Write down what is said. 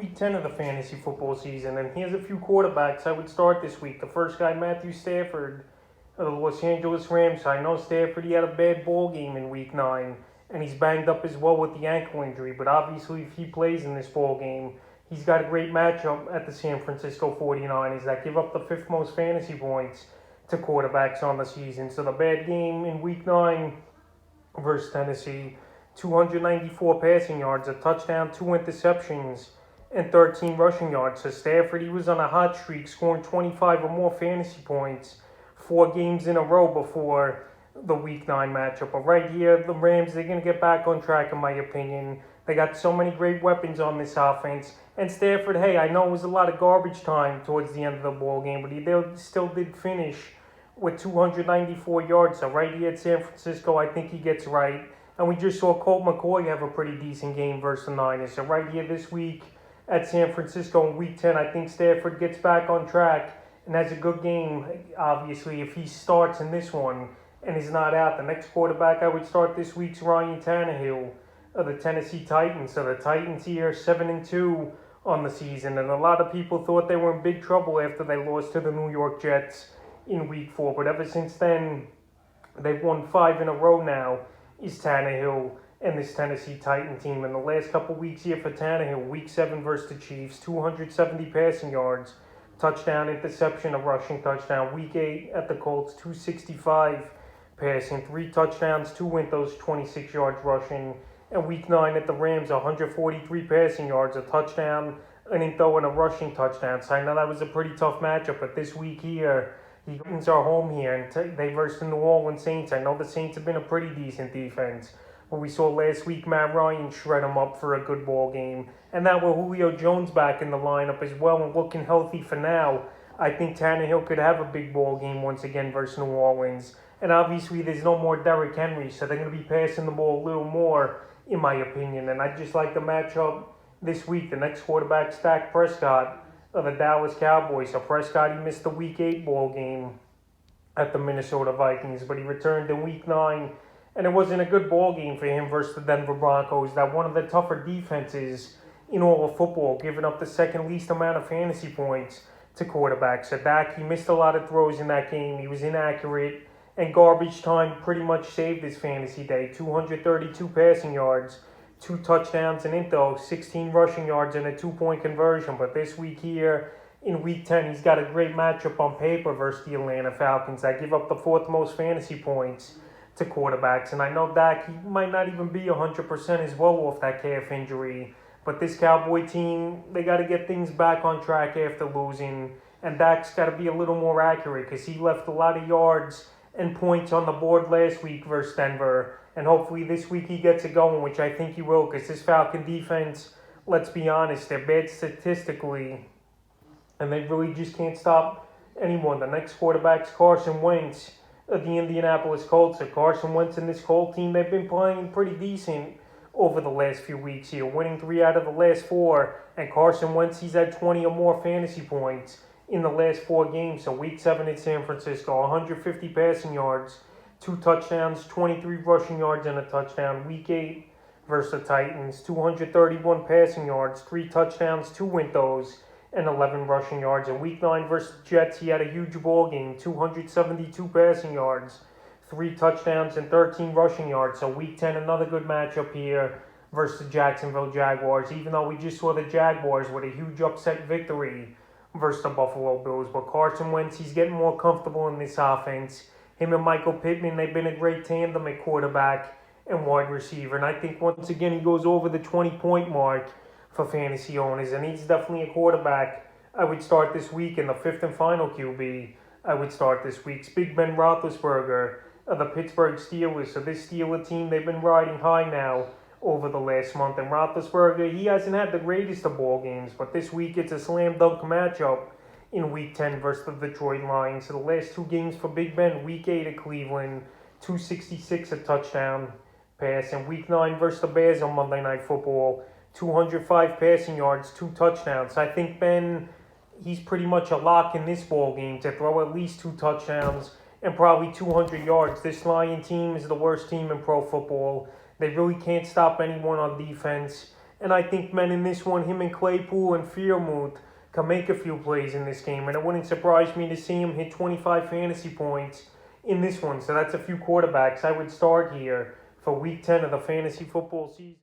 week 10 of the fantasy football season, and here's a few quarterbacks I would start this week. The first guy, Matthew Stafford of the Los Angeles Rams. I know Stafford, he had a bad ball game in week 9, and he's banged up as well with the ankle injury, but obviously if he plays in this ball game, he's got a great matchup at the San Francisco 49ers that give up the 5th most fantasy points to quarterbacks on the season. So the bad game in week 9 versus Tennessee, 294 passing yards, a touchdown, 2 interceptions, and 13 rushing yards. So Stafford, he was on a hot streak, scoring 25 or more fantasy points 4 games in a row before the week 9 matchup. But right here, the Rams, they're going to get back on track in my opinion. They got so many great weapons on this offense. And Stafford, hey, I know it was a lot of garbage time towards the end of the ball game, but he still did finish with 294 yards. So right here at San Francisco, I think he gets right. And we just saw Colt McCoy have a pretty decent game versus the Niners. So right here this week at San Francisco in week 10, I think Stafford gets back on track and has a good game. Obviously, if he starts in this one and is not out, the next quarterback I would start this week's Ryan Tannehill of the Tennessee Titans. So the Titans here 7-2 on the season, and a lot of people thought they were in big trouble after they lost to the New York Jets in week 4. But ever since then, they've won 5 in a row now, is Tannehill and this Tennessee Titan team. In the last couple weeks here for Tannehill, week 7 versus the Chiefs, 270 passing yards, touchdown, interception, a rushing touchdown. Week 8 at the Colts, 265 passing, 3 touchdowns, 2 went those 26 yards rushing. And week 9 at the Rams, 143 passing yards, a touchdown, an into, and a rushing touchdown. So I know that was a pretty tough matchup, but this week here, the Titans are home here, and they versus the New Orleans Saints. I know the Saints have been a pretty decent defense, but we saw last week Matt Ryan shred them up for a good ball game. And now with Julio Jones back in the lineup as well and looking healthy for now, I think Tannehill could have a big ball game once again versus New Orleans. And obviously there's no more Derrick Henry, so they're going to be passing the ball a little more, in my opinion. And I just like the matchup this week. The next quarterback, Dak Prescott of the Dallas Cowboys. So Prescott, he missed the week 8 ball game at the Minnesota Vikings, but he returned in week 9, and it wasn't a good ball game for him versus the Denver Broncos, that one of the tougher defenses in all of football, giving up the second least amount of fantasy points to quarterbacks. So Dak, he missed a lot of throws in that game. He was inaccurate, and garbage time pretty much saved his fantasy day. 232 passing yards, 2 touchdowns, and into 16 rushing yards and a 2-point conversion. But this week here, in week 10, he's got a great matchup on paper versus the Atlanta Falcons that give up the 4th most fantasy points to quarterbacks. And I know Dak, he might not even be 100% as well off that calf injury. But this Cowboy team, they got to get things back on track after losing. And Dak's got to be a little more accurate because he left a lot of yards and points on the board last week versus Denver. And hopefully this week he gets it going, which I think he will, because this Falcon defense, let's be honest, they're bad statistically, and they really just can't stop anyone. The next quarterback's Carson Wentz of the Indianapolis Colts. So Carson Wentz and this Colt team, they've been playing pretty decent over the last few weeks here, winning 3 out of the last 4. And Carson Wentz, he's had 20 or more fantasy points in the last 4 games. So week 7 in San Francisco, 150 passing yards, 2 touchdowns, 23 rushing yards, and a touchdown. Week 8 versus the Titans, 231 passing yards, 3 touchdowns, 2 went those, and 11 rushing yards. And week 9 versus the Jets, he had a huge ball game, 272 passing yards, 3 touchdowns, and 13 rushing yards. So week 10, another good matchup here versus the Jacksonville Jaguars, even though we just saw the Jaguars with a huge upset victory versus the Buffalo Bills. But Carson Wentz, he's getting more comfortable in this offense. Him and Michael Pittman, they've been a great tandem at quarterback and wide receiver. And I think once again he goes over the 20-point mark for fantasy owners. And he's definitely a quarterback I would start this week. In the 5th and final QB I would start this week, Big Ben Roethlisberger of the Pittsburgh Steelers. So this Steeler team, they've been riding high now over the last month. And Roethlisberger, he hasn't had the greatest of ball games, but this week it's a slam dunk matchup in week 10 versus the Detroit Lions. So the last 2 games for Big Ben, week 8 at Cleveland, 266 a touchdown pass, and week 9 versus the Bears on Monday Night Football, 205 passing yards, 2 touchdowns. I think Ben, he's pretty much a lock in this ball game to throw at least 2 touchdowns and probably 200 yards. This Lion team is the worst team in pro football. They really can't stop anyone on defense. And I think, man, in this one, him and Claypool and Freiermuth can make a few plays in this game. And it wouldn't surprise me to see him hit 25 fantasy points in this one. So that's a few quarterbacks I would start here for week 10 of the fantasy football season.